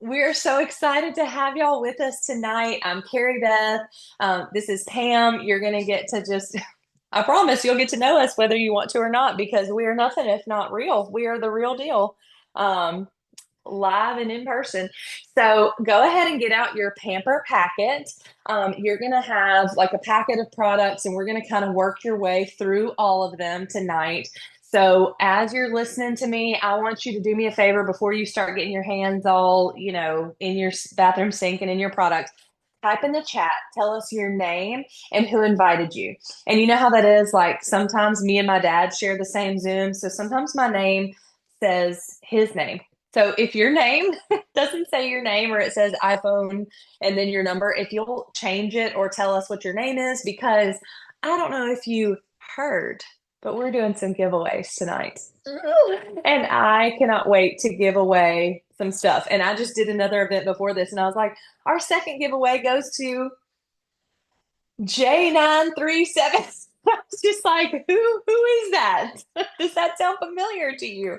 we're so excited to have y'all with us tonight. I'm Carrie Beth. This is Pam. You're going to get to just, I promise you'll get to know us whether you want to or not, because we are nothing if not real. We are the real deal, live and in person. So go ahead and get out your Pamper packet. You're going to have like a packet of products, and we're going to kind of work your way through all of them tonight. So as you're listening to me, I want you to do me a favor before you start getting your hands all, in your bathroom sink and in your products. Type in the chat, tell us your name and who invited you. And you know how that is? Like sometimes me and my dad share the same Zoom. So sometimes my name says his name. So if your name doesn't say your name, or it says iPhone and then your number, if you'll change it or tell us what your name is, because I don't know if you heard, but we're doing some giveaways tonight. And I cannot wait to give away some stuff. And I just did another event before this, and I was like, our second giveaway goes to J937. I was just like, who is that? Does that sound familiar to you?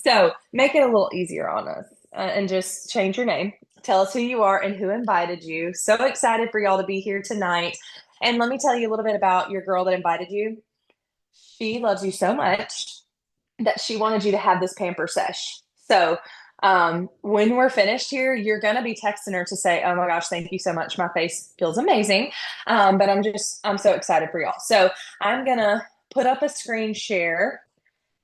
So make it a little easier on us, and just change your name. Tell us who you are and who invited you. So excited for y'all to be here tonight. And let me tell you a little bit about your girl that invited you. She loves you so much that she wanted you to have this pamper sesh. So when we're finished here, you're going to be texting her to say, oh my gosh, thank you so much. My face feels amazing. But I'm so excited for y'all. So I'm going to put up a screen share,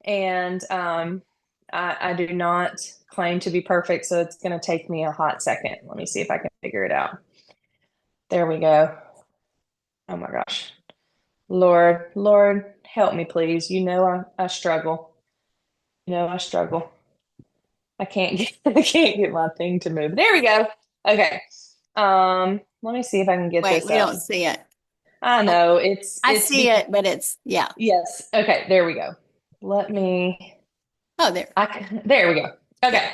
and I do not claim to be perfect. So it's going to take me a hot second. Let me see if I can figure it out. There we go. Oh my gosh. Lord, help me, please. I struggle. I struggle. I can't get my thing to move. There we go. Okay. Let me see if I can get Wait, this we up. don't see it. I know I it's see it, but yeah. yes. Okay, there we go. Let me Oh, there. there we go. Okay.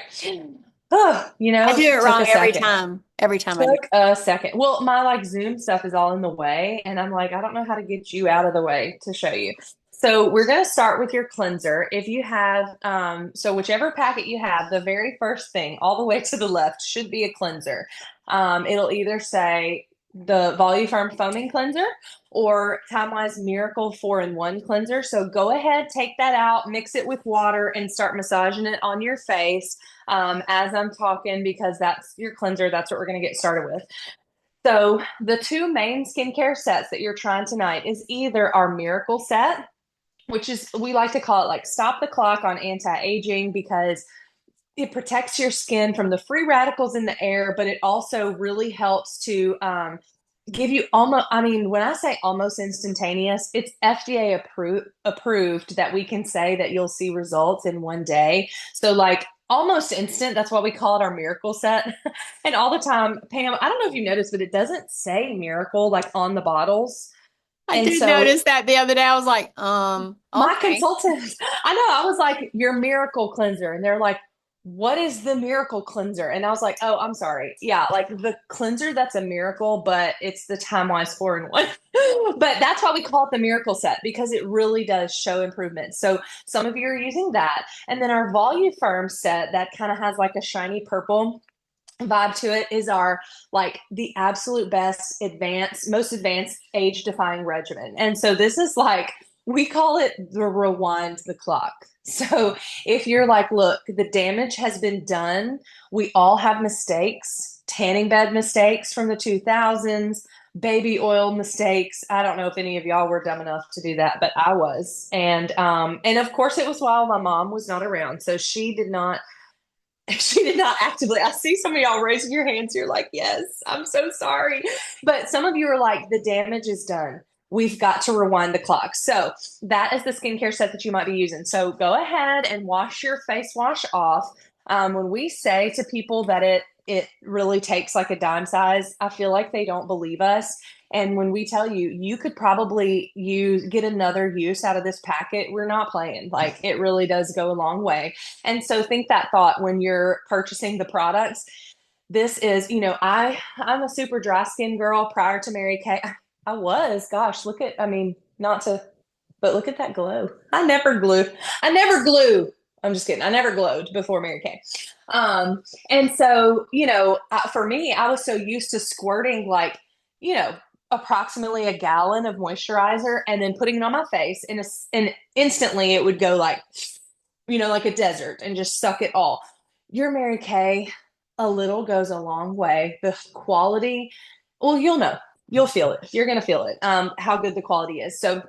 Oh, I do it took wrong a second. every time I do Took a second. Well, my like Zoom stuff is all in the way, and I'm like, I don't know how to get you out of the way to show you. So we're going to start with your cleanser. If you have, so whichever packet you have, the very first thing all the way to the left should be a cleanser. It'll either say the Volufarm foaming cleanser or Time Wise Miracle 4-in-1 cleanser. So go ahead, take that out, mix it with water, and start massaging it on your face as I'm talking, because that's your cleanser. That's what we're going to get started with. So the two main skincare sets that you're trying tonight is either our Miracle set, which is, we like to call it like stop the clock on anti-aging, because it protects your skin from the free radicals in the air, but it also really helps to give you almost, I mean, when I say almost instantaneous, it's FDA approved that we can say that you'll see results in one day. So like almost instant. That's why we call it our miracle set. And all the time, Pam, I don't know if you noticed, but it doesn't say miracle like on the bottles. I And did so notice that the other day. I was like, my okay. consultant, I know, I was like, your miracle cleanser. And they're like, what is the miracle cleanser? And I was like, oh, I'm sorry. Yeah, like the cleanser, that's a miracle, but it's the Time Wise 4-in-1. But that's why we call it the miracle set, because it really does show improvement. So some of you are using that. And then our Volufarm set that kind of has like a shiny purple vibe to it is our like the absolute best most advanced age defying regimen. And so this is like, we call it the rewind the clock. So if you're like, look, the damage has been done, we all have mistakes, tanning bed mistakes from the 2000s, baby oil mistakes. I don't know if any of y'all were dumb enough to do that, but I was. And of course it was while my mom was not around. So she did not actively. I see some of y'all raising your hands. You're like, yes, I'm so sorry. But some of you are like, the damage is done. We've got to rewind the clock. So that is the skincare set that you might be using. So go ahead and wash your face wash off. When we say to people that it really takes like a dime size, I feel like they don't believe us. And when we tell you, you could probably get another use out of this packet, we're not playing. Like it really does go a long way. And so think that thought when you're purchasing the products. This is, I'm a super dry skin girl prior to Mary Kay. I was, gosh, not to, but look at that glow. I never glue. I'm just kidding. I never glowed before Mary Kay. And so, for me, I was so used to squirting like, you know, approximately a gallon of moisturizer and then putting it on my face, and instantly it would go like, like a desert and just suck it all. Your Mary Kay, a little goes a long way. The quality, well, you'll know, you'll feel it. You're going to feel it, how good the quality is. So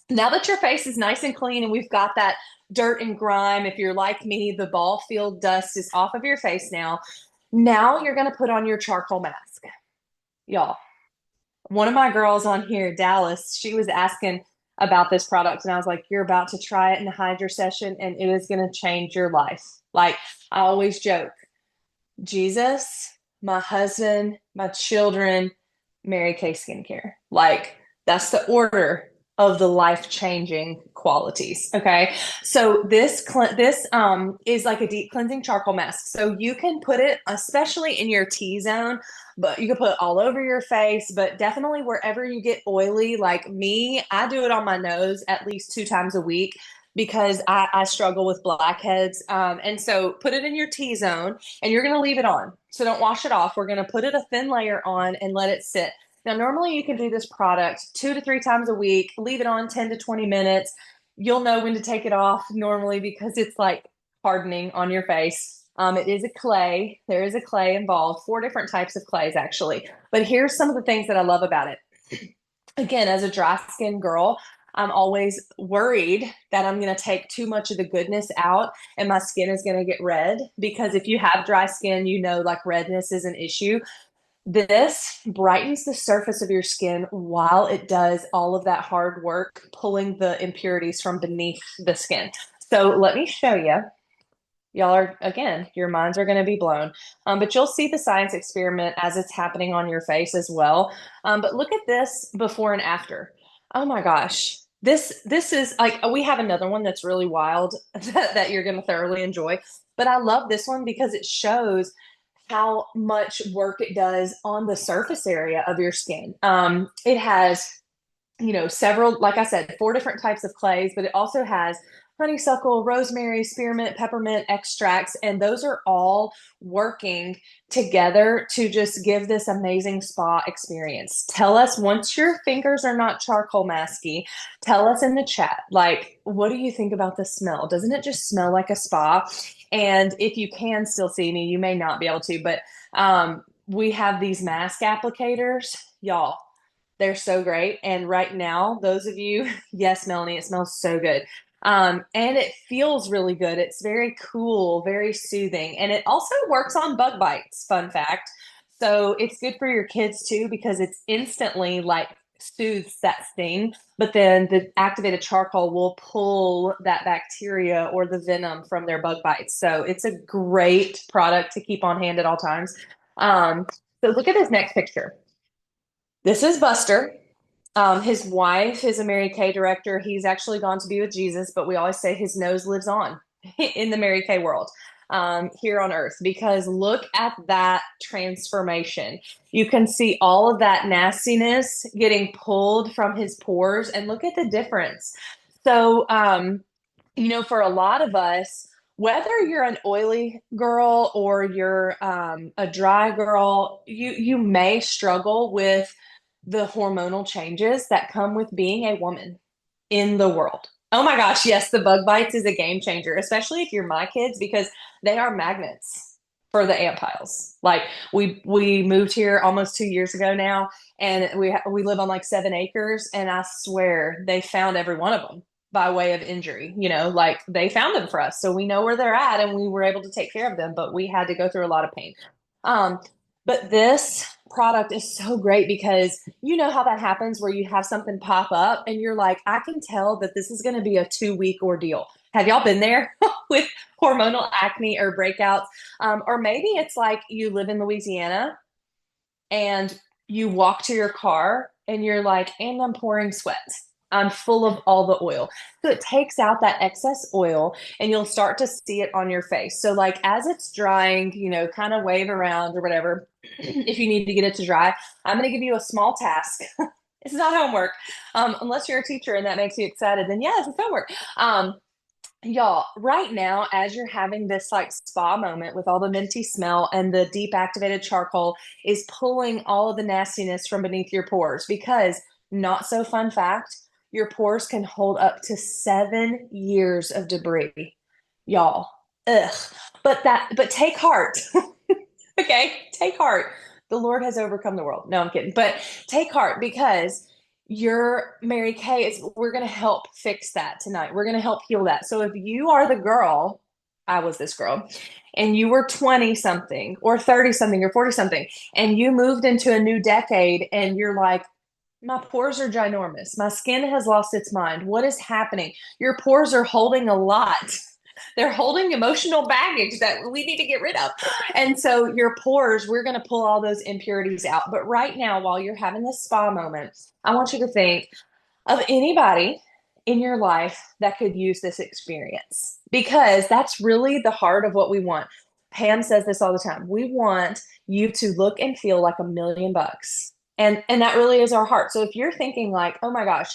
now that your face is nice and clean and we've got that dirt and grime, if you're like me, the ball field dust is off of your face now. Now you're going to put on your charcoal mask. Y'all, one of my girls on here, Dallas, she was asking about this product, and I was like, you're about to try it in the Hydrasession, and it is going to change your life. Like, I always joke, Jesus, my husband, my children, Mary Kay skincare. Like, that's the order of the life-changing qualities. Okay. So this is like a deep cleansing charcoal mask. So you can put it, especially in your T-zone, but you can put it all over your face, but definitely wherever you get oily, like me, I do it on my nose at least 2 times a week because I struggle with blackheads. And so put it in your T-zone and you're going to leave it on. So don't wash it off. We're going to put it a thin layer on and let it sit. Now, normally you can do this product 2 to 3 times a week, leave it on 10 to 20 minutes. You'll know when to take it off normally because it's like hardening on your face. It is a clay. There is a clay involved, 4 different types of clays actually. But here's some of the things that I love about it. Again, as a dry skin girl, I'm always worried that I'm going to take too much of the goodness out and my skin is going to get red, because if you have dry skin, like redness is an issue. This brightens the surface of your skin while it does all of that hard work, pulling the impurities from beneath the skin. So let me show you. Y'all are, again, your minds are going to be blown. But you'll see the science experiment as it's happening on your face as well. But look at this before and after. Oh my gosh. This is like, we have another one that's really wild that you're going to thoroughly enjoy. But I love this one because it shows how much work it does on the surface area of your skin. It has, several, like I said, 4 different types of clays, but it also has honeysuckle, rosemary, spearmint, peppermint extracts, and those are all working together to just give this amazing spa experience. Tell us, once your fingers are not charcoal masky, tell us in the chat, like, what do you think about the smell? Doesn't it just smell like a spa? And if you can still see me, you may not be able to, but we have these mask applicators, y'all. They're so great. And right now, those of you, yes, Melanie, it smells so good. And it feels really good. It's very cool, very soothing. And it also works on bug bites, fun fact. So it's good for your kids too, because it's instantly like soothes that sting, but then the activated charcoal will pull that bacteria or the venom from their bug bites. So it's a great product to keep on hand at all times. So look at this next picture. This is Buster. His wife is a Mary Kay director. He's actually gone to be with Jesus, but we always say his nose lives on in the Mary Kay world, here on earth, because look at that transformation. You can see all of that nastiness getting pulled from his pores, and look at the difference. So, for a lot of us, whether you're an oily girl or you're a dry girl, you may struggle with the hormonal changes that come with being a woman in the world. Oh my gosh, yes, the bug bites is a game changer, especially if you're my kids, because they are magnets for the ant piles. Like we moved here almost 2 years ago now, and we live on like 7 acres, and I swear they found every one of them by way of injury. Like they found them for us, so we know where they're at, and we were able to take care of them, but we had to go through a lot of pain. But this product is so great because you know how that happens where you have something pop up and you're like, I can tell that this is going to be a 2 week ordeal. Have y'all been there with hormonal acne or breakouts? Or maybe it's like you live in Louisiana and you walk to your car and you're like, and I'm pouring sweat. I'm full of all the oil. So it takes out that excess oil and you'll start to see it on your face. So like as it's drying, kind of wave around or whatever, if you need to get it to dry, I'm going to give you a small task. It's not homework. Unless you're a teacher and that makes you excited, then yeah, it's homework. Y'all, right now, as you're having this like spa moment with all the minty smell and the deep activated charcoal is pulling all of the nastiness from beneath your pores because, not so fun fact, your pores can hold up to 7 years of debris. Y'all, ugh. But take heart. Okay, take heart. The Lord has overcome the world. No, I'm kidding. But take heart because your Mary Kay is we're going to help fix that tonight. We're going to help heal that. So if you are the girl, I was this girl, and you were 20 something or 30 something or 40 something, and you moved into a new decade and you're like, my pores are ginormous. My skin has lost its mind. What is happening? Your pores are holding a lot. They're holding emotional baggage that we need to get rid of. And so your pores, we're going to pull all those impurities out. But right now, while you're having this spa moment, I want you to think of anybody in your life that could use this experience because that's really the heart of what we want. Pam says this all the time. We want you to look and feel like $1 million. And that really is our heart. So if you're thinking like, oh my gosh,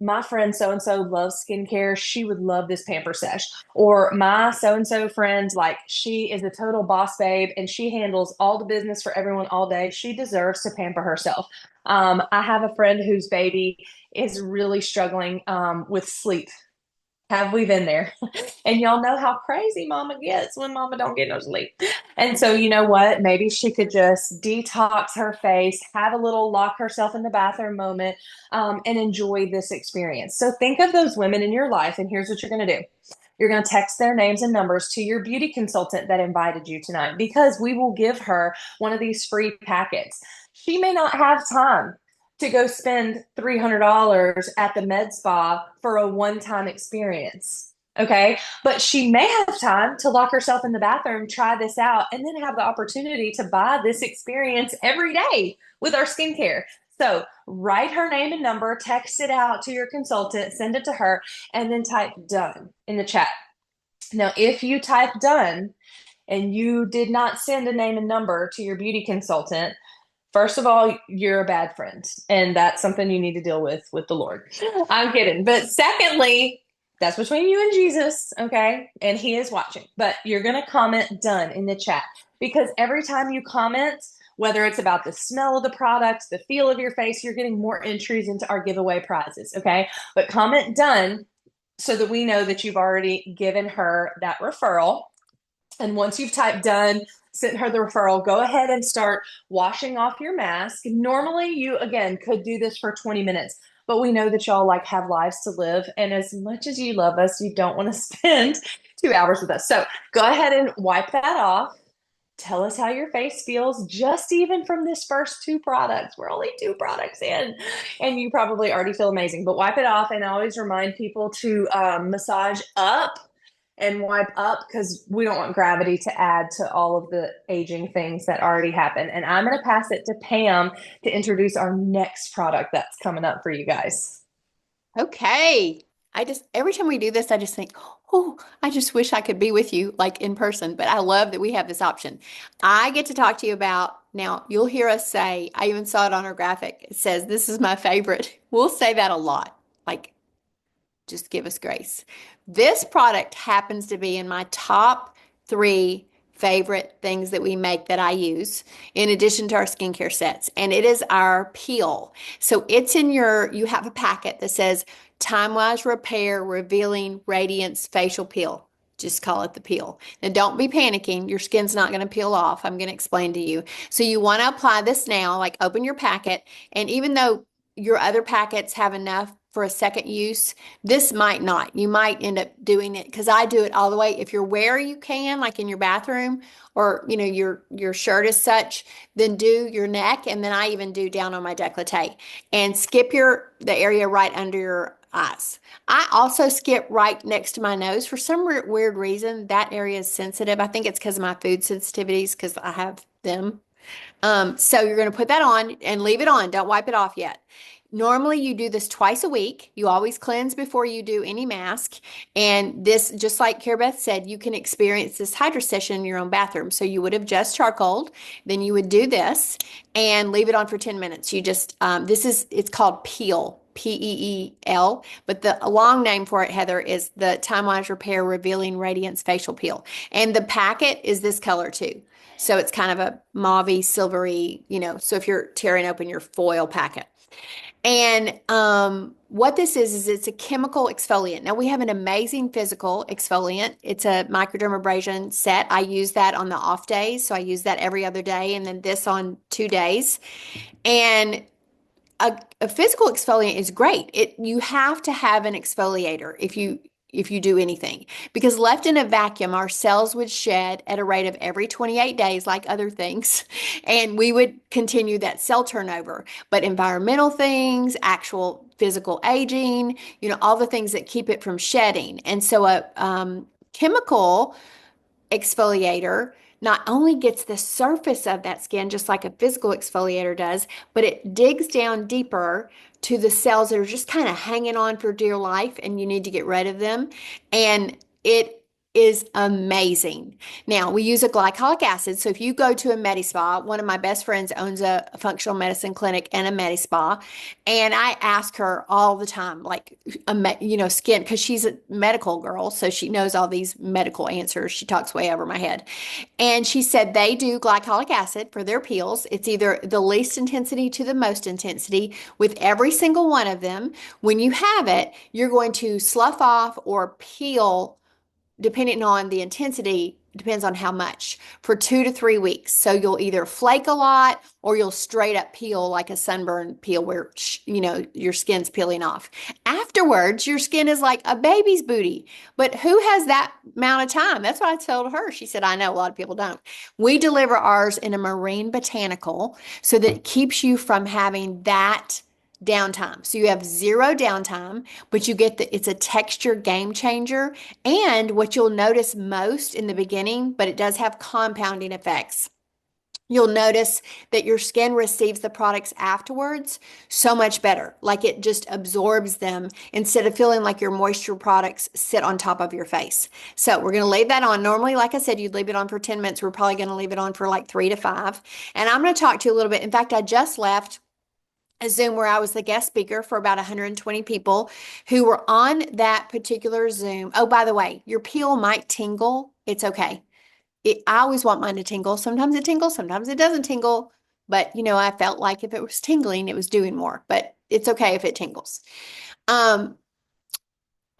my friend so and so loves skincare, she would love this pamper sesh. Or my so and so friend, like she is a total boss babe and she handles all the business for everyone all day. She deserves to pamper herself. I have a friend whose baby is really struggling with sleep. Have we been there? And y'all know how crazy mama gets when mama don't get no sleep. And so you know what? Maybe she could just detox her face, have a little lock herself in the bathroom moment, and enjoy this experience. So think of those women in your life, and here's what you're going to do. You're going to text their names and numbers to your beauty consultant that invited you tonight because we will give her one of these free packets. She may not have time to go spend $300 at the med spa for a one-time experience. Okay. But she may have time to lock herself in the bathroom, try this out, and then have the opportunity to buy this experience every day with our skincare. So write her name and number, text it out to your consultant, send it to her, and then type done in the chat. Now, if you type done and you did not send a name and number to your beauty consultant, first of all, you're a bad friend, and that's something you need to deal with the Lord. I'm kidding. But secondly, that's between you and Jesus, okay? And he is watching. But you're going to comment done in the chat because every time you comment, whether it's about the smell of the product, the feel of your face, you're getting more entries into our giveaway prizes, okay? But comment done so that we know that you've already given her that referral. And once you've typed done, sent her the referral, go ahead and start washing off your mask. Normally, you again could do this for 20 minutes, but we know that y'all like have lives to live. And as much as you love us, you don't want to spend 2 hours with us. So go ahead and wipe that off. Tell us how your face feels, just even from this first two products. We're only two products in, and you probably already feel amazing. But wipe it off, and I always remind people to massage up and wipe up because we don't want gravity to add to all of the aging things that already happen. And I'm going to pass it to Pam to introduce our next product that's coming up for you guys. Okay. Every time we do this, I just think, oh, I just wish I could be with you like in person, but I love that we have this option. I get to talk to you about, now you'll hear us say, I even saw it on our graphic. It says, this is my favorite. We'll say that a lot. Like, just give us grace. This product happens to be in my top 3 favorite things that we make that I use in addition to our skincare sets. And it is our peel. So it's in you have a packet that says Time-Wise Repair Revealing Radiance Facial Peel. Just call it the peel. Now don't be panicking. Your skin's not going to peel off. I'm going to explain to you. So you want to apply this now, like open your packet. And even though your other packets have enough for a second use, this might not. You might end up doing it because I do it all the way. If you're where you can, like in your bathroom or your shirt is such, then do your neck, and then I even do down on my décolleté and skip the area right under your eyes. I also skip right next to my nose. For some weird reason, that area is sensitive. I think it's because of my food sensitivities because I have them. So you're going to put that on and leave it on. Don't wipe it off yet. Normally you do this twice a week. You always cleanse before you do any mask. And this, just like Carabeth said, you can experience this Hydrasession in your own bathroom. So you would have just charcoaled, then you would do this and leave it on for 10 minutes. You just, it's called peel. PEEL, but the long name for it, Heather, is the Time Wise Repair Revealing Radiance Facial Peel. And the packet is this color too. So it's kind of a mauvey, silvery, so if you're tearing open your foil packet. And what this is it's a chemical exfoliant. Now we have an amazing physical exfoliant. It's a microdermabrasion set. I use that on the off days. So I use that every other day and then this on 2 days. And a physical exfoliant is great. You have to have an exfoliator if you do anything because left in a vacuum our cells would shed at a rate of every 28 days like other things and we would continue that cell turnover. But environmental things, actual physical aging, all the things that keep it from shedding. And so a chemical exfoliator not only gets the surface of that skin just like a physical exfoliator does, but it digs down deeper to the cells that are just kind of hanging on for dear life and you need to get rid of them. And it is amazing. Now, we use a glycolic acid. So if you go to a Medi-Spa, one of my best friends owns a functional medicine clinic and a Medi-Spa, and I ask her all the time, like, skin, because she's a medical girl, so she knows all these medical answers. She talks way over my head. And she said they do glycolic acid for their peels. It's either the least intensity to the most intensity with every single one of them. When you have it, you're going to slough off or peel depending on the intensity, depends on how much, for 2 to 3 weeks. So you'll either flake a lot or you'll straight up peel like a sunburn peel where, your skin's peeling off. Afterwards, your skin is like a baby's booty. But who has that amount of time? That's what I told her. She said, I know a lot of people don't. We deliver ours in a marine botanical so that it keeps you from having that downtime. So you have zero downtime, but it's a texture game changer. And what you'll notice most in the beginning, but it does have compounding effects. You'll notice that your skin receives the products afterwards so much better. Like it just absorbs them instead of feeling like your moisture products sit on top of your face. So we're going to leave that on. Normally, like I said, you'd leave it on for 10 minutes. We're probably going to leave it on for like 3 to 5. And I'm going to talk to you a little bit. In fact, I just left a Zoom where I was the guest speaker for about 120 people who were on that particular Zoom. Oh, by the way, your peel might tingle. It's okay. I always want mine to tingle. Sometimes it tingles, sometimes it doesn't tingle. But, I felt like if it was tingling, it was doing more. But it's okay if it tingles.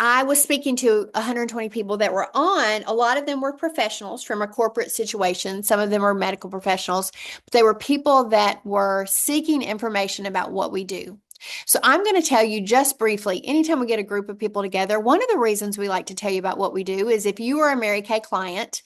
I was speaking to 120 people that were on. A lot of them were professionals from a corporate situation. Some of them were medical professionals, but they were people that were seeking information about what we do. So I'm going to tell you just briefly, anytime we get a group of people together, one of the reasons we like to tell you about what we do is if you are a Mary Kay client,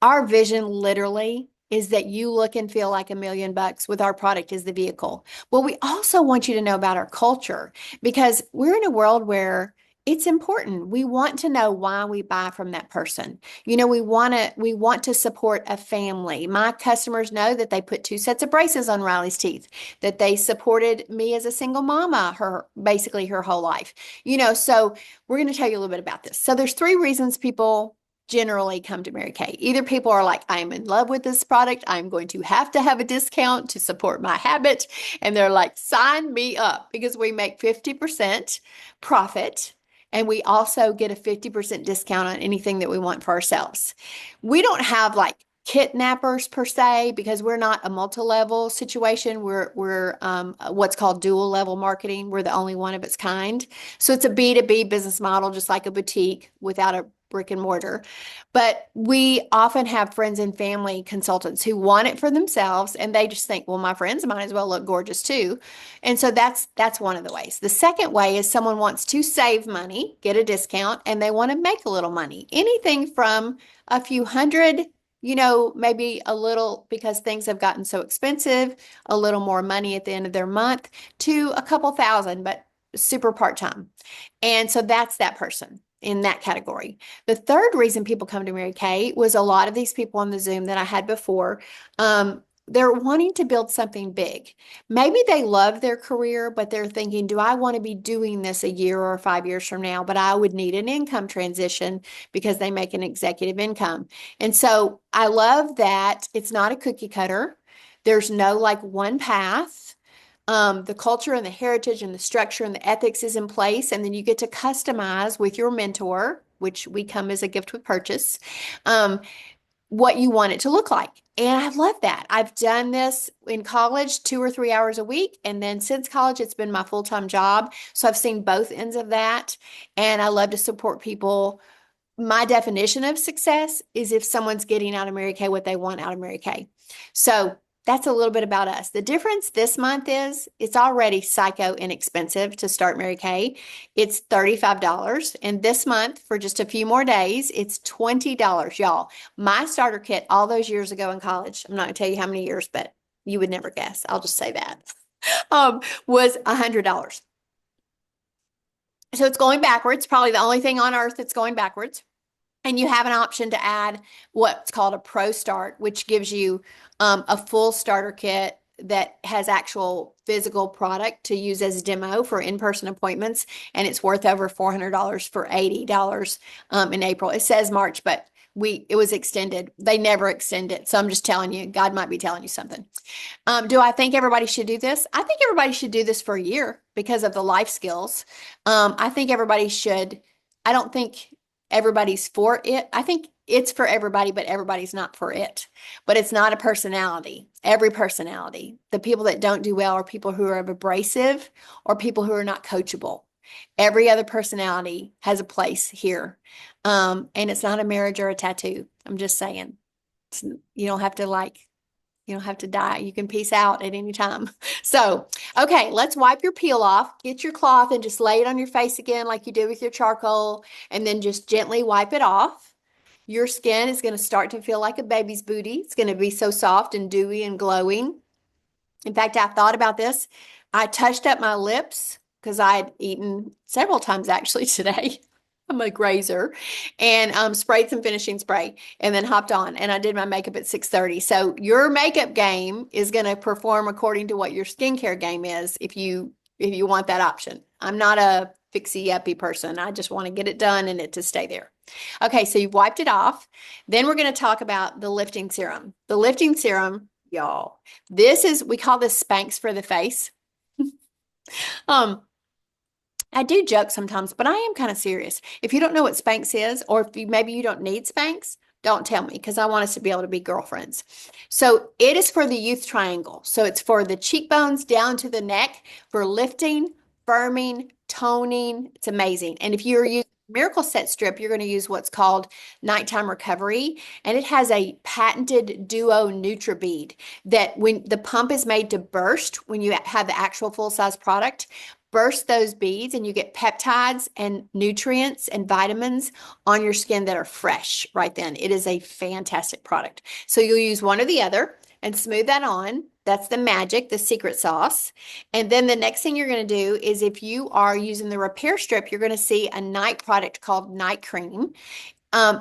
our vision literally is that you look and feel like $1,000,000 with our product as the vehicle. Well, we also want you to know about our culture because we're in a world where it's important. We want to know why we buy from that person. We want to support a family. My customers know that they put 2 sets of braces on Riley's teeth, that they supported me as a single mama, basically her whole life. So we're going to tell you a little bit about this. So there's 3 reasons people generally come to Mary Kay. Either people are like, I'm in love with this product. I'm going to have a discount to support my habit. And they're like, sign me up because we make 50% profit. And we also get a 50% discount on anything that we want for ourselves. We don't have like kidnappers per se because we're not a multi-level situation. We're what's called dual level marketing. We're the only one of its kind. So it's a B2B business model, just like a boutique without a brick and mortar. But we often have friends and family consultants who want it for themselves and they just think, well, my friends might as well look gorgeous too. And so that's one of the ways. The second way is someone wants to save money, get a discount, and they want to make a little money. Anything from a few hundred, maybe a little because things have gotten so expensive, a little more money at the end of their month to a couple thousand, but super part-time. And so that's that person in that category. The third reason people come to Mary Kay was a lot of these people on the Zoom that I had before, they're wanting to build something big. Maybe they love their career, but they're thinking, do I want to be doing this a year or 5 years from now? But I would need an income transition because they make an executive income. And so I love that it's not a cookie cutter. There's no like one path. The culture and the heritage and the structure and the ethics is in place, and then you get to customize with your mentor, which we come as a gift with purchase, um, what you want it to look like. And I love that. I've done this in college 2 or 3 hours a week. And then since college, it's been my full-time job. So I've seen both ends of that. And I love to support people. My definition of success is if someone's getting out of Mary Kay what they want out of Mary Kay. So that's a little bit about us. The difference this month is it's already psycho inexpensive to start Mary Kay. It's $35. And this month, for just a few more days, it's $20, y'all. My starter kit all those years ago in college, I'm not going to tell you how many years, but you would never guess. I'll just say that, was $100. So it's going backwards, probably the only thing on earth that's going backwards. And you have an option to add what's called a Pro Start, which gives you a full starter kit that has actual physical product to use as a demo for in-person appointments. And it's worth over $400 for $80 in April. It says March, but it was extended. They never extend it. So I'm just telling you, God might be telling you something. Do I think everybody should do this? I think everybody should do this for a year because of the life skills. I think everybody should. I don't think everybody's for it. I think it's for everybody, but everybody's not for it. But it's not a personality. Every personality. The people that don't do well are people who are abrasive or people who are not coachable. Every other personality has a place here. And it's not a marriage or a tattoo. I'm just saying. You don't have to you don't have to die. You can peace out at any time. So, okay, let's wipe your peel off. Get your cloth and just lay it on your face again like you did with your charcoal, and then just gently wipe it off. Your skin is going to start to feel like a baby's booty. It's going to be so soft and dewy and glowing. In fact, I thought about this. I touched up my lips because I had eaten several times actually today. I'm a grazer, and sprayed some finishing spray and then hopped on, and I did my makeup at 6:30. So your makeup game is going to perform according to what your skincare game is if you want that option. I'm not a fixie uppy person. I just want to get it done and it to stay there. Okay, so you've wiped it off. Then we're going to talk about the lifting serum. The lifting serum, y'all, we call this Spanx for the face. Um, I do joke sometimes, but I am kind of serious. If you don't know what Spanx is, or if maybe you don't need Spanx, don't tell me because I want us to be able to be girlfriends. So it is for the youth triangle. So it's for the cheekbones down to the neck for lifting, firming, toning. It's amazing. And if you're using Miracle Set Strip, you're going to use what's called Nighttime Recovery. And it has a patented duo NutriBead that when the pump is made to burst, when you have the actual full-size product, burst those beads and you get peptides and nutrients and vitamins on your skin that are fresh right then. It is a fantastic product. So you'll use one or the other and smooth that on. That's the magic, the secret sauce. And then the next thing you're going to do is if you are using the repair strip, you're going to see a night product called Night Cream.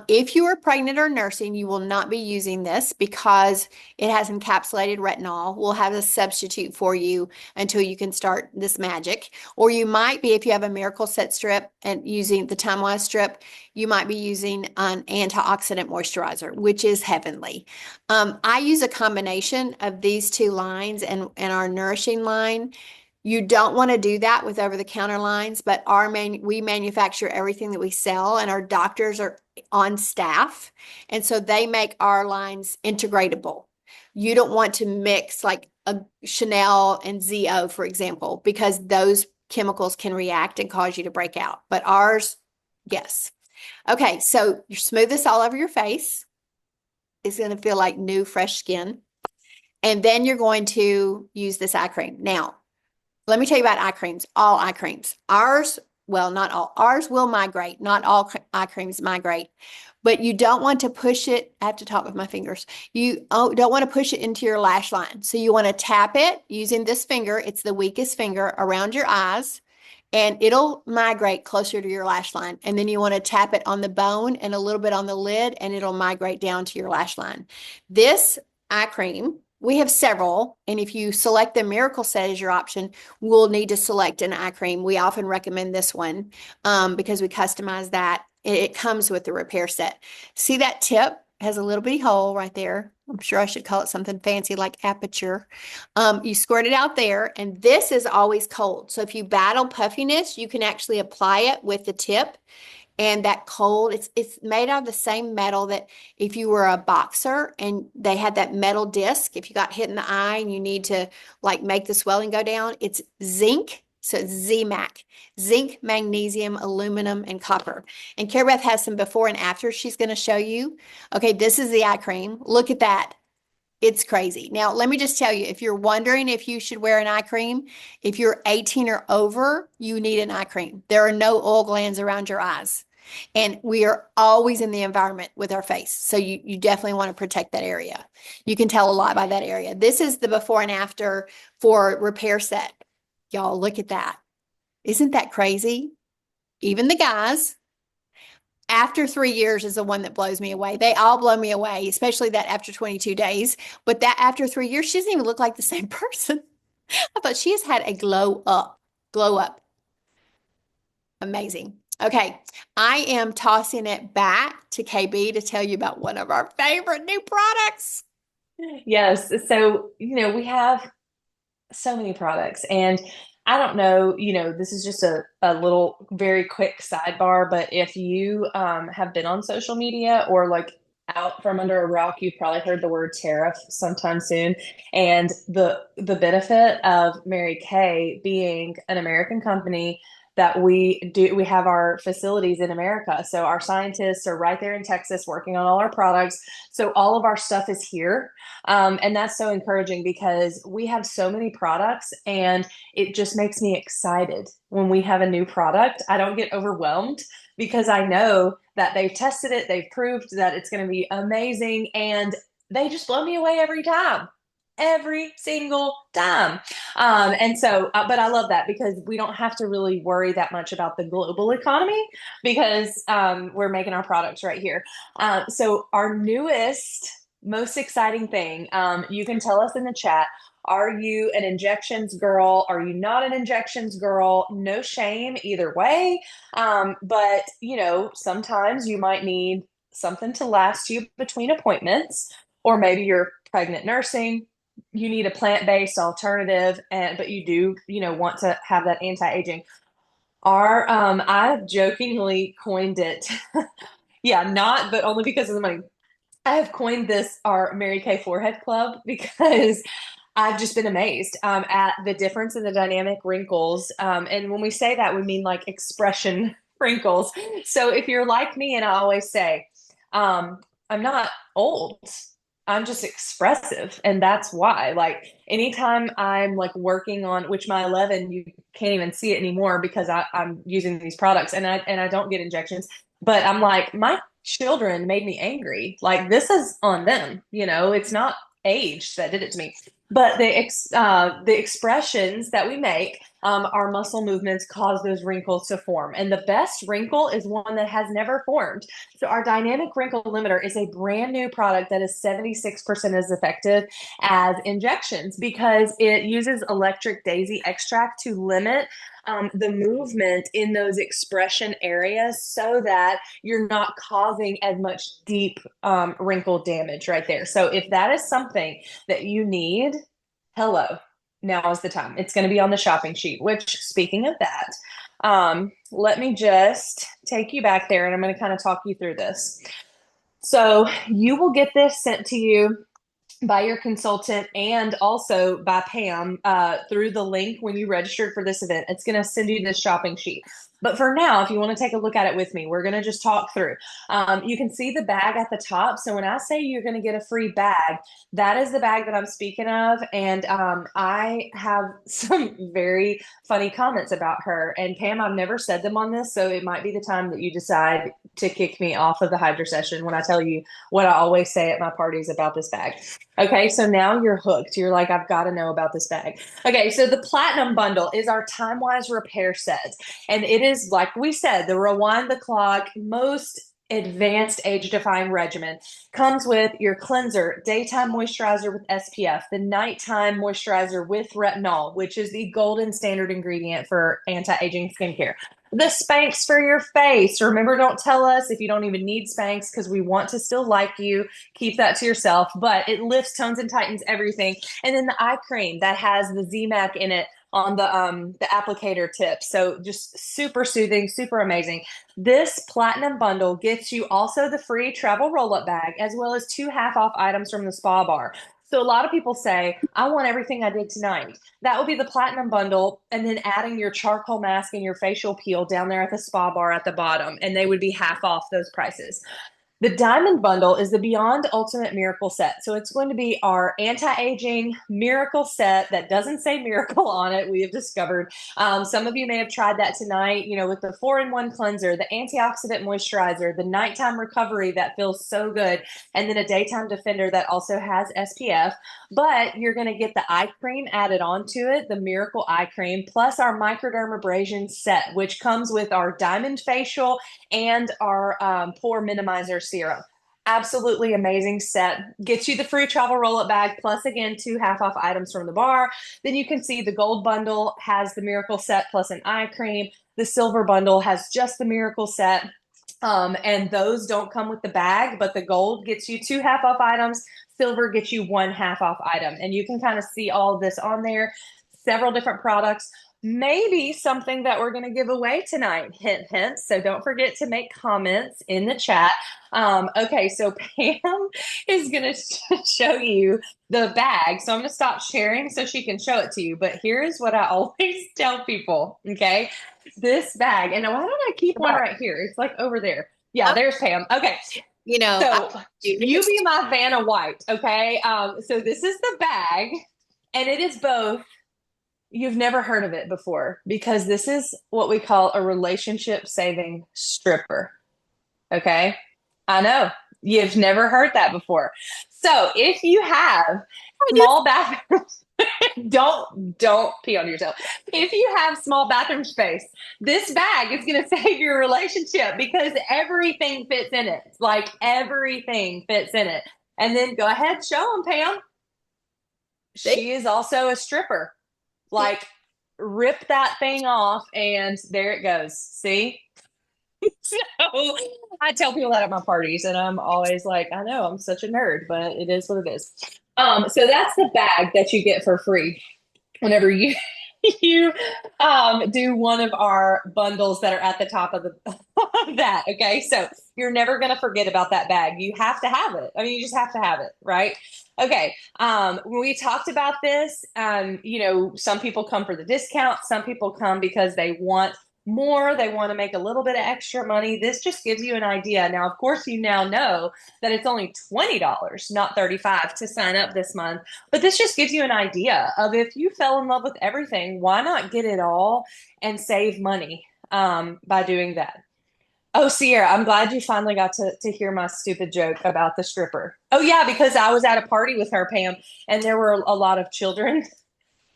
If you are pregnant or nursing, you will not be using this because it has encapsulated retinol. We'll have a substitute for you until you can start this magic. Or you might be, if you have a Miracle Set strip and using the Time Wise strip, you might be using an antioxidant moisturizer, which is heavenly. I use a combination of these two lines and our nourishing line. You don't want to do that with over-the-counter lines, but we manufacture everything that we sell, and our doctors are on staff, and so they make our lines integratable. You don't want to mix like a Chanel and ZO, for example, because those chemicals can react and cause you to break out. But ours, yes. Okay, so you smooth this all over your face. It's going to feel like new, fresh skin. And then you're going to use this eye cream. Now, let me tell you about eye creams, all eye creams. Ours, well, not all. Ours will migrate. Not all eye creams migrate. But you don't want to push it. I have to talk with my fingers. You don't want to push it into your lash line. So you want to tap it using this finger. It's the weakest finger around your eyes. And it'll migrate closer to your lash line. And then you want to tap it on the bone and a little bit on the lid, and it'll migrate down to your lash line. This eye cream, we have several, and if you select the Miracle Set as your option, we'll need to select an eye cream. We often recommend this one because we customize that. It comes with the repair set. See that tip has a little bitty hole right there. I'm sure I should call it something fancy like aperture. You squirt it out there, and this is always cold. So if you battle puffiness, you can actually apply it with the tip. And that cold, it's made out of the same metal that if you were a boxer and they had that metal disc, if you got hit in the eye and you need to like make the swelling go down, it's zinc. So it's ZMAC, zinc, magnesium, aluminum, and copper. And Care Beth has some before and after she's going to show you. Okay, this is the eye cream. Look at that. It's crazy. Now, let me just tell you, if you're wondering if you should wear an eye cream, if you're 18 or over, you need an eye cream. There are no oil glands around your eyes. And we are always in the environment with our face. So you definitely want to protect that area. You can tell a lot by that area. This is the before and after for repair set. Y'all, look at that. Isn't that crazy? Even the guys. After 3 years is the one that blows me away. They all blow me away, especially that after 22 days. But that after 3 years, she doesn't even look like the same person. I thought she has had a glow up. Glow up. Amazing. Okay, I am tossing it back to KB to tell you about one of our favorite new products. Yes. So, we have so many products. And I don't know, this is just a little very quick sidebar, but if you have been on social media or like out from under a rock, you've probably heard the word tariff sometime soon. And the benefit of Mary Kay being an American company that we have our facilities in America. So our scientists are right there in Texas working on all our products. So all of our stuff is here. And that's so encouraging because we have so many products and it just makes me excited when we have a new product. I don't get overwhelmed because I know that they've tested it, they've proved that it's going to be amazing, and they just blow me away every time. Every single time. But I love that because we don't have to really worry that much about the global economy because we're making our products right here. So, our newest, most exciting thing, you can tell us in the chat. Are you an injections girl? Are you not an injections girl? No shame either way. But, sometimes you might need something to last you between appointments, or maybe you're pregnant nursing, you need a plant-based alternative, but you do, want to have that anti-aging. I've jokingly coined it. Yeah, not, but only because of the money. I have coined this our Mary Kay Forehead Club because I've just been amazed at the difference in the dynamic wrinkles. And when we say that, we mean like expression wrinkles. So if you're like me, and I always say, I'm not old. I'm just expressive. And that's why, like, anytime I'm like working on, which my 11, you can't even see it anymore because I'm using these products and I don't get injections, but I'm like, my children made me angry. Like, this is on them, it's not age that did it to me. But the expressions that we make, our muscle movements cause those wrinkles to form. And the best wrinkle is one that has never formed. So our dynamic wrinkle limiter is a brand new product that is 76% as effective as injections because it uses electric daisy extract to limit the movement in those expression areas so that you're not causing as much deep wrinkle damage right there. So if that is something that you need, hello, now is the time. It's going to be on the shopping sheet, which, speaking of that, let me just take you back there and I'm going to kind of talk you through this. So you will get this sent to you by your consultant and also by Pam through the link when you registered for this event. It's going to send you this shopping sheet. But for now, if you want to take a look at it with me, we're going to just talk through. You can see the bag at the top. So when I say you're going to get a free bag, that is the bag that I'm speaking of. And I have some very funny comments about her. And Pam, I've never said them on this. So it might be the time that you decide to kick me off of the Hydrasession when I tell you what I always say at my parties about this bag. Okay, so now you're hooked. You're like, I've got to know about this bag. Okay, so the Platinum Bundle is our time-wise repair set. And it is, like we said, the rewind the clock, most advanced age-defying regimen. Comes with your cleanser, daytime moisturizer with SPF, the nighttime moisturizer with retinol, which is the golden standard ingredient for anti-aging skincare. The Spanx for your face. Remember, don't tell us if you don't even need Spanx because we want to still like you. Keep that to yourself. But it lifts, tones, and tightens everything. And then the eye cream that has the ZMAC in it on the applicator tip. So just super soothing, super amazing. This platinum bundle gets you also the free travel roll-up bag as well as two half off items from the spa bar. So a lot of people say, I want everything I did tonight. That would be the platinum bundle, and then adding your charcoal mask and your facial peel down there at the spa bar at the bottom, and they would be half off those prices. The diamond bundle is the Beyond Ultimate Miracle set. So it's going to be our anti-aging miracle set that doesn't say miracle on it. We have discovered. Some of you may have tried that tonight, with the 4-in-1 cleanser, the antioxidant moisturizer, the nighttime recovery that feels so good, and then a daytime defender that also has SPF. But you're going to get the eye cream added onto it, the miracle eye cream, plus our microdermabrasion set, which comes with our diamond facial and our pore minimizer serum. Absolutely amazing set. Gets you the free travel roll-up bag, plus again, two half-off items from the bar. Then you can see the gold bundle has the miracle set plus an eye cream. The silver bundle has just the miracle set. And those don't come with the bag, but the gold gets you two half-off items. Silver gets you one half-off item. And you can kind of see all of this on there. Several different products. Maybe something that we're going to give away tonight. Hint, hint. So don't forget to make comments in the chat. Okay, so Pam is going to show you the bag. So I'm going to stop sharing so she can show it to you. But here's what I always tell people. Okay, this bag. And why don't I keep one right here? It's like over there. Yeah, there's Pam. Okay. So you be my Vanna White. Okay. So this is the bag, and it is both. You've never heard of it before because this is what we call a relationship saving stripper. Okay. I know you've never heard that before. So if you have small bathrooms, don't pee on yourself. If you have small bathroom space, this bag is going to save your relationship because everything fits in it. Like everything fits in it. And then go ahead, show them, Pam. She is also a stripper. Like, rip that thing off, and there it goes. See? So I tell people that at my parties, and I'm always like, I know I'm such a nerd, but it is what it is. So that's the bag that you get for free whenever you you do one of our bundles that are at the top of that. Okay, so you're never going to forget about that bag. You have to have it. I mean, you just have to have it, right? Okay. When we talked about this, some people come for the discount. Some people come because they want more. They want to make a little bit of extra money. This just gives you an idea. Now, of course, you now know that it's only $20, not $35 to sign up this month. But this just gives you an idea of if you fell in love with everything, why not get it all and save money by doing that? Oh, Sierra, I'm glad you finally got to hear my stupid joke about the stripper. Oh, yeah, because I was at a party with her, Pam, and there were a lot of children.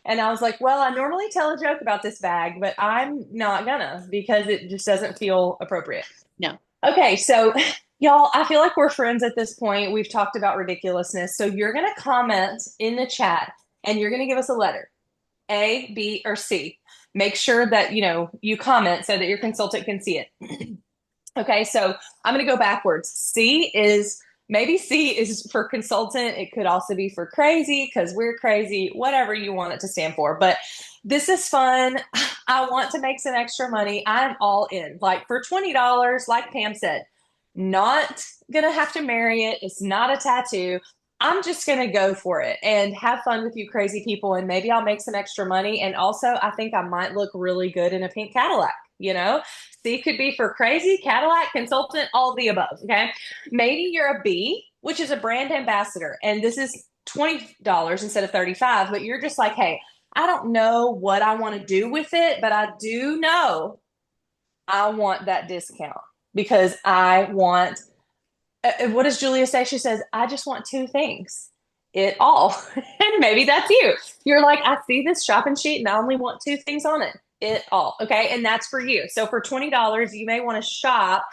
And I was like, well, I normally tell a joke about this bag, but I'm not gonna because it just doesn't feel appropriate. No. Okay, so y'all, I feel like we're friends at this point. We've talked about ridiculousness. So you're gonna comment in the chat and you're gonna give us a letter, A, B, or C. Make sure that you comment so that your consultant can see it. Okay, so I'm going to go backwards. Maybe C is for consultant. It could also be for crazy because we're crazy, whatever you want it to stand for. But this is fun. I want to make some extra money. I'm all in. Like for $20, like Pam said, not going to have to marry it. It's not a tattoo. I'm just going to go for it and have fun with you crazy people. And maybe I'll make some extra money. And also, I think I might look really good in a pink Cadillac. C could be for crazy, Cadillac, consultant, all the above. Okay. Maybe you're a B, which is a brand ambassador. And this is $20 instead of $35. But you're just like, hey, I don't know what I want to do with it, but I do know I want that discount because I want. What does Julia say? She says, I just want two things. It all. And maybe that's you. You're like, I see this shopping sheet and I only want two things on it. It all. Okay. And that's for you. So for $20, you may want to shop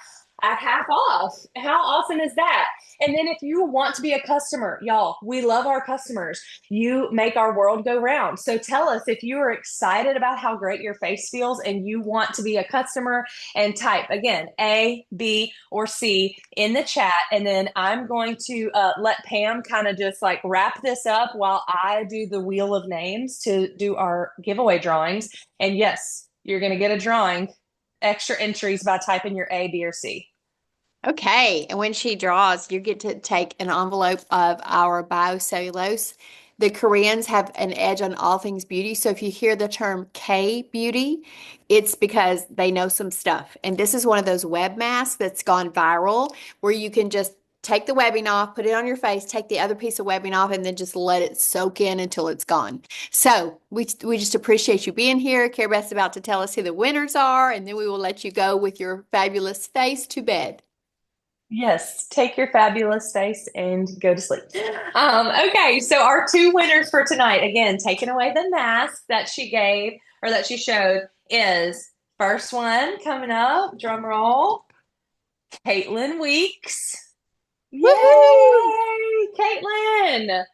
at half off. How awesome is that? And then if you want to be a customer, y'all, we love our customers. You make our world go round. So tell us if you are excited about how great your face feels and you want to be a customer, and type again A, B, or C in the chat. And then I'm going to let Pam kind of just like wrap this up while I do the wheel of names to do our giveaway drawings. And yes, you're going to get a drawing, extra entries by typing your A, B, or C. Okay, and when she draws, you get to take an envelope of our biocellulose. The Koreans have an edge on all things beauty. So if you hear the term K beauty, it's because they know some stuff. And this is one of those web masks that's gone viral where you can just take the webbing off, put it on your face, take the other piece of webbing off, and then just let it soak in until it's gone. So we just appreciate you being here. Care Beth's about to tell us who the winners are, and then we will let you go with your fabulous face to bed. Yes, take your fabulous face and go to sleep. Okay, so our two winners for tonight, again, taking away the mask that she gave or that she showed, is first one coming up, drum roll, Caitlin Weeks. Woohoo! Yay, Caitlin!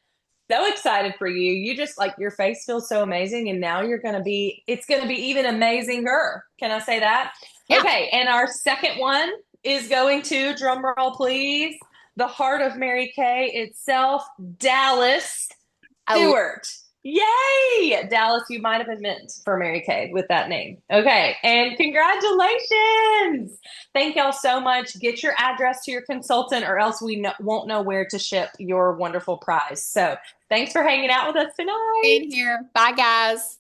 So excited for you. You just like your face feels so amazing, and now it's gonna be even amazinger. Can I say that? Yeah. Okay, and our second one is going to, drum roll please, the heart of Mary Kay itself, Dallas I Stewart. Yay! Dallas, you might have been meant for Mary Kay with that name. Okay, and congratulations! Thank y'all so much. Get your address to your consultant, or else we won't know where to ship your wonderful prize. So, thanks for hanging out with us tonight. being here. Bye, guys.